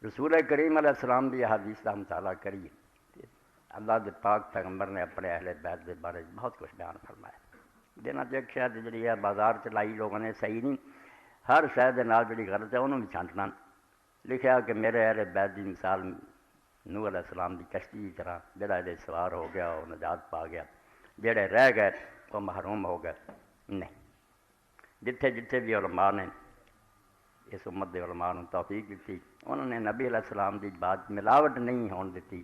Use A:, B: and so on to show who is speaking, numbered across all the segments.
A: رسول کریم علیہ السلام دی حدیث کا مطالعہ کریے، اللہ دے پاک پیغمبر نے اپنے اہل بیت کے بارے بہت کچھ بیان فرمایا۔ دینا جو ایک شاید جڑی ہے بازار چلائی لوگوں نے صحیح نہیں، ہر شاید نال جڑی غلط ہے انہوں بھی چھانٹنا۔ لکھا کہ میرے اہل بیت دی مثال نوح علیہ السلام دی کشتی کی طرح، جڑا یہ سوار ہو گیا وہ نجات پا گیا، جڑے رہ گئے وہ محروم ہو گئے۔ نہیں، جتھے جتھے بھی علماء نے اس امت دے علماء نے توفیق دیتی، انہوں نے نبی علیہ السلام دی بات ملاوٹ نہیں ہون دیتی،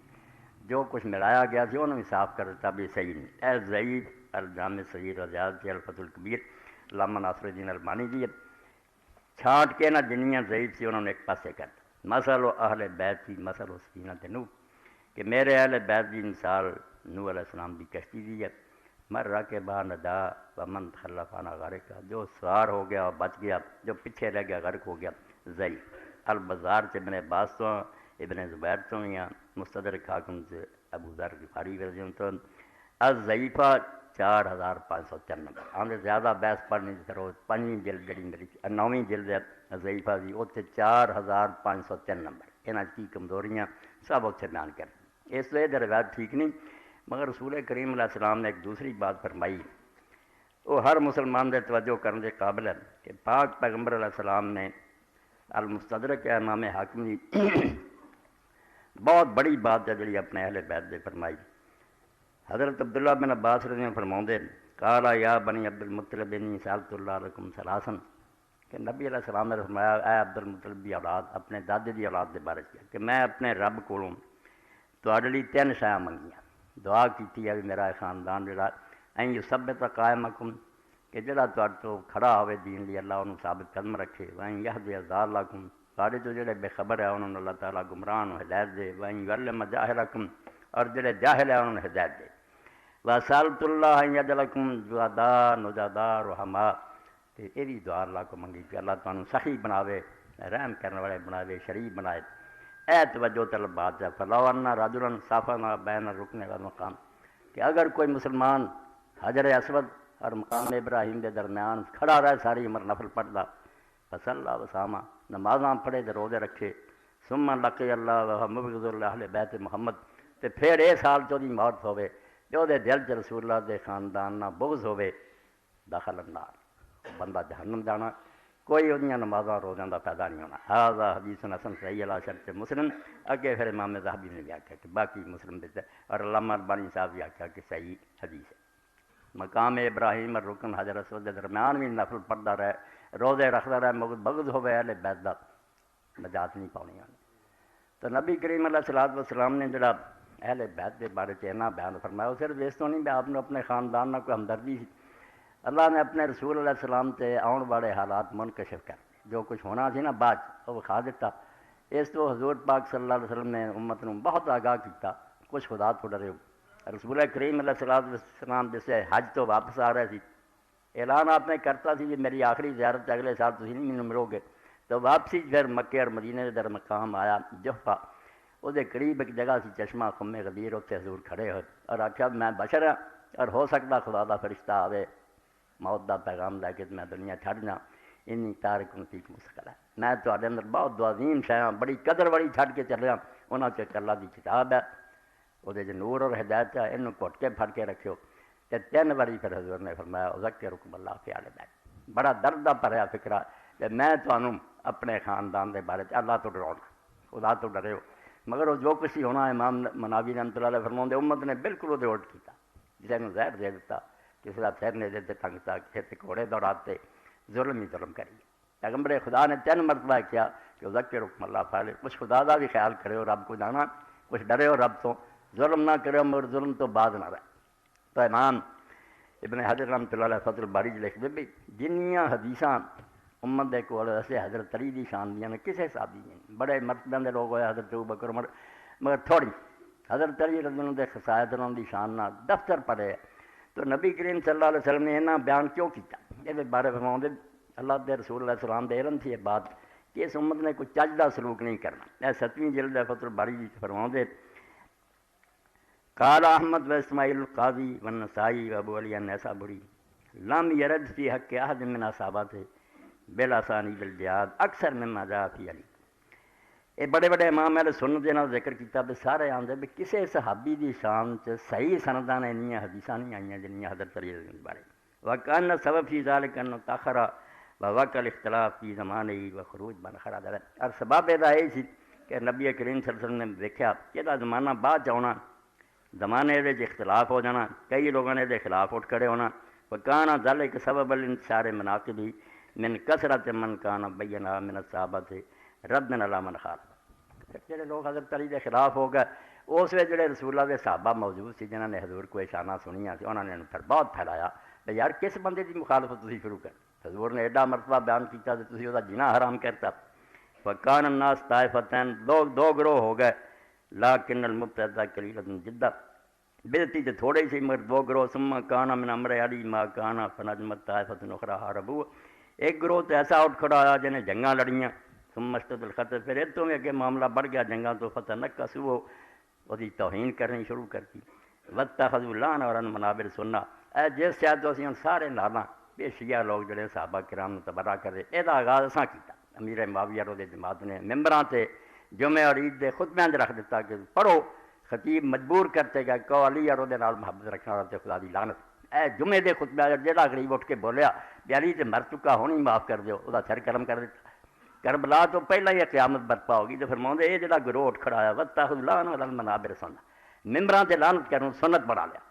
A: جو کچھ ملایا گیا سی انہوں نے صاف کر دیتا بھی صحیح نہیں۔ اے ضعیف الجامع صغیر الزیادۃ الفتح الکبیر علامہ ناصر الدین البانی دی چھانٹ کے نہ جنیاں ضعیف سی انہوں نے ایک پاسے کر دی۔ مثل اہل بیت کی مثل سفینۃ نوح، کہ میرے اہل بیت کی مثال نوح علیہ السلام کی کشتی دی ہے، مر راکبہ نجا ومن تخلف عنہا غرق، جو سوار ہو گیا اور بچ گیا، جو پیچھے رہ گیا غرق ہو گیا۔ ضعیف البزار سے ابن عباس تو ابن زبیر تو یا مستدرک حاکم سے ابو ذر غفاری ورژن تو الضعیفہ 4503 نمبر۔ آندے زیادہ بحث پڑھنے کی ضرورت، 5ویں جلد جڑی میری 9ویں جلد ہے ضعیفہ دی، اتنے 4503 نمبر، یہاں کی کمزوریاں سب اتنے بیان کر۔ اس لیے روایت ٹھیک نہیں، مگر رسول کریم علیہ السلام نے ایک دوسری بات فرمائی، وہ ہر مسلمان دے توجہ کرنے کے قابل ہے کہ پاک پیغمبر علیہ السلام نے المستدرک امام حاکم کی بہت بڑی بات ہے جڑی اپنے اہل بیت دے فرمائی۔ حضرت عبداللہ بن عباس رضی اللہ فرماؤں قالا یا بنی عبد المطلب انی سألت اللہ لکم ثلاثا، کہ نبی علیہ السلام نے فرمایا اے عبد المطلب دی اولاد، اپنے دادے دی اولاد دے بارے کیا کہ میں اپنے رب کولوں تواڈے لئی 3 شیاں منگیاں، دعا کیتی ہے میرا خاندان جڑا این یثبت قائمکم، کہ جڑا تواڈے تو کھڑا ہوئے دین لی اللہ انہوں ثابت قدم رکھے، وین یہدی ضالکم، تواڈے تو جڑے بے خبر ہے انہوں نے اللہ تعالیٰ گمراہ نو ہدایت دے، وین یعلم جاہلکم، اور جڑے جاہل ہے انہوں نے ہدایت دے، وسألت اللہ ان یجعلکم جہداء نجداء رحماء، کہ یہ بھی دعا اللہ کو منگی کہ اللہ تعالیٰ سخی بناوے، رحم کرنے والے بناوے، شریف بنائے۔ اے توجہ طلب بات ہے، فلو ان رجلا صافنا بین الرکن والمقام، کہ اگر کوئی مسلمان حجر اسود اور مقام ابراہیم کے درمیان کھڑا رہے ساری عمر نفل پڑھتا، فصلی وصام، نمازاں پڑھے تے روزے رکھے، ثم لقی اللہ وهو مبغض اہل بیت محمد، تے پھر یہ سال چودی موت ہوئے جو دے دل چ رسول اللہ دے خاندان نہ بغض ہوئے، دخل النار، بندہ جہنم جانا، کوئی انہیاں نمازاں روزاں دا پیدا نہیں ہونا۔ ھذا حدیث حسن صحیح علی شرط مسلم، اگے پھر امام ذہبی نے بھی آکھا کہ باقی مسلم دیتے، اور علامہ البانی صاحب بھی آکھا کہ صحیح حدیث ہے۔ مقام ابراہیم اور رکن حجر اسود کے درمیان بھی نفل پڑھتا رہے، روزے رکھتا رہے، مگر بغض ہوئے اہل بیت دا، نجات نہیں پاؤنی آنے۔ تو نبی کریم علیہ الصلوۃ والسلام نے جڑا اہل بیت کے بارے اتنا بیان فرمایا، وہ صرف اس تو نہیں، آپ نے اپنے خاندان نہ کوئی ہمدردی سی، اللہ نے اپنے رسول علیہ السلام تے آن والے حالات منکشف کر دے، جو کچھ ہونا سی نا بعد وہ وکھا دیتا۔ اس تو حضور پاک صلی اللہ علیہ وسلم نے امت نو بہت آگاہ کیتا، کچھ خدا تو ڈرے ہو۔ رسول کریم علیہ السلام جیسے حج تو واپس آ رہے سی، اعلان آپ نے کرتا سی کہ میری آخری زیارت اگلے سال تسی نہیں مینوں ملو گے، تو واپسی پھر مکے اور مدینے کے در مقام آیا جحفہ، وہ قریب ایک جگہ سی چشمہ خم غدیر، اتنے حضور کھڑے ہوئے اور آخیا میں بشر ہاں اور ہو سکتا خدا دا فرشتہ آوے موت دا پیغام لے کے میں دنیا چھڑ جاں، انی تارکن فیکم ثقلا، میں تواڈے اندر بہت دو عظیم شیاں بڑی قدر والی چھڈ کے چلیا، انہاں چ اللہ دی کتاب ہے، وہ نور اور ہدایت ہے، انہوں گھٹ کے پھڑ کے رکھو۔ تے 3 باری پھر حضور نے فرمایا اذکرکم اللہ فی اہل بیت، بڑا درد دا بھریا فکرہ کہ میں تانوں اپنے خاندان دے بارے اللہ تو ڈراؤں، خدا تو ڈرے ہو، مگر وہ جو کچھ ہونا امام مناوی رحمۃ اللہ علیہ فرماؤں امت نے بالکل وہ الٹ کیتا، کسی نے زہر دے دیتا، کسی کا سر نے دے ٹنگتا، کسی گھوڑے دوڑاتے، ظلم ہی ظلم کریے۔ پیغمبر خدا نے 3 مرتبہ کیا کہ ذکرکم اللہ فعل، کچھ خدا کا بھی خیال کرے ہو، رب کو جانا، کچھ ڈرے ہو رب تو، ظلم نہ کرے مگر ظلم تو بعد نہ رہے۔ تو امام ابن حجر رحمۃ اللہ علیہ فتح الباری لکھ دے بھی جنیاں حدیثاں امت دے کول ایسے حضرت علی دی شان دیاں نے کسے صحابی نہیں، بڑے مرتبے دے لوگ ہوئے حضرت ابوبکر عمر، مگر تھوڑی حضرت علی رضی اللہ عنہ دے خصائص انہاں دی شان نہ دفتر پڑھے۔ تو نبی کریم صلی اللہ علیہ وسلم نے اتنا بیان کیوں کیتا؟ یہ بارے فرماؤں دے اللہ دے رسول علیہ السلام دے علم تھی یہ بات کہ اس امت نے کوئی چج دا سلوک نہیں کرنا۔ اے 7ویں جلد فتح الباری فرماؤں دے قال احمد و اسماعیل القاضی و النسائی و ابو علی النیسابوری لم یرد فی حق احد من اصحابہ بالاسانید الجہاد اکثر مما جاء فی علی، یہ بڑے بڑے امام اہل سنت دے نال ذکر کیتا بھی سارے آندے بھی کسے صحابی دی شان چ صحیح سنداں نے انیاں حدیثاں نہیں آئیاں جنیاں حضرت علی رضی اللہ بارے وکان سبب فی ذلک انه تاخر ووقع الاختلاف فی زمانہ وخروج من خرج اور سبب یہ سی کہ نبی کریم صلی اللہ علیہ وسلم نے دیکھا کہ دا زمانہ بعد آنا، زمانے دے اختلاف ہو جانا، کئی لوگوں نے دے خلاف اٹھ کھڑے ہونا، وکانا ذلک سبب الانتشار مناقب من کثرت من کان بینا من الصحابہ ردن علی من خالف، جڑے لوگ حضرت علی دے خلاف ہو گئے اس ویلے جڑے رسول اللہ دے صحابہ موجود سی جنہوں نے حضور کو شانہ سنیاں سی انہوں نے پھر بہت پھیلایا کہ یار کس بندے دی مخالفت تسی شروع کر، حضور نے ایڈا مرتبہ بیان کیتا تو تسی دا جینا حرام کرتا، فکان الناس طائفتین دو گروہ ہو گئے، لیکن المبتدع قلیلۃ جدا بدعتی تے تھوڑے سے مگر دو گروہ، ثم کان من امر علی ما کان فنجمت طائفۃ اخرى حاربوا، ایک گروہ تو ایسا اٹھ کھڑا آیا جنہیں جنگاں لڑیاں، ثم اشتد الخطر، پھر اتوں میں کہ معاملہ بڑھ گیا جنگاں تو فتح نکسوا وہی توہین کرنی شروع کرتی، واتخذوا اللعن اور منابر سننا، اے جس شاید تو اسی سارے لانا بے شیعہ لوگ جڑے صحابہ کرام نو تبرہ کر دے، یہ آغاز اساں کیتا، امیر معاویہ رضی جماعت نے ممبراں تے جمعہ اور عید دے خطبیاں وچ رکھ دیتا کہ پڑھو، خطیب مجبور کرتے گا کہ علی اور دے نال محبت رکھنا اور تے خدا دی لعنت، اے جمعے دے خطبہ جہاں غریب اٹھ کے بولیا کہ علی تے مر چکا ہونی معاف کر دیو، وہ سر قلم کر دیتا، کربلا تو پہلا ہی قیامت برپا ہوگی، تو فرماؤں یہ جڑا گروہ اٹھ کھڑا ہے واتخذوا اللعن علی المنابر سننا، ممبراں تے لعنت کروں سنت بنا لیا،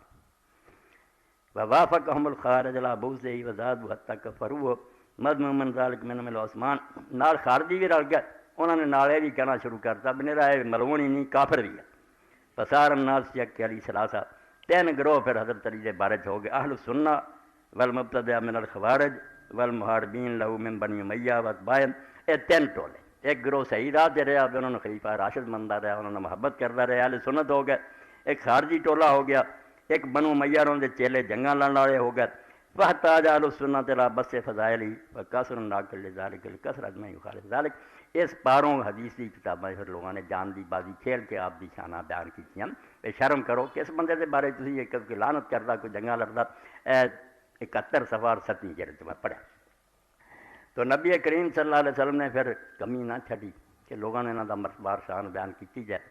A: ووافقهم الخارج على بغضه وزادوا حتى كفروا مذموما من ذلك من العثمان، نال خارجی بھی رل گئے، انہوں نے نالے بھی کہنا شروع کرتا بھی میرا یہ ملعون ہی نہیں کافر بھی ہے، فصار الناس یک علی ثلاثہ، تین گروہ پھر حضرت علی دے بارے ہو گئے، اہل السنہ والمبتدع من الخوارج والمحاربین له من بنی امیہ واتباعہم، یہ تین ٹولے، ایک گروہ صحیح راہ دے رہا انہوں نے خلیفہ راشد منتا رہا، انہوں نے محبت کرتا رہا، اہل سنت ہو گئے، ایک خارجی ٹولہ ہو گیا، ایک بنو امیہ دے چیلے جنگاں لڑن والے ہو گئے، فاحتاج اہل السنت الی بس فضائل وکثر الناقل لذلک الکثرۃ ما یخالف ذلک، اس پاروں حدیث کی کتابیں پھر لوگوں نے جان دی بازی کھیل کے آپ دی شانہ بیان کیتیاں، بے شرم کرو کس بندے دے بارے تسی ایک کہ لعنت کردا کوئی جنگاں لڑدا، 71 صفحہ اور 7ویں جلد میں پڑھا، تو نبی کریم صلی اللہ علیہ وسلم نے پھر کمی نہ چھڈی کہ لوگوں نے انہاں دا مرتبہ شان بیان کیتی جائے۔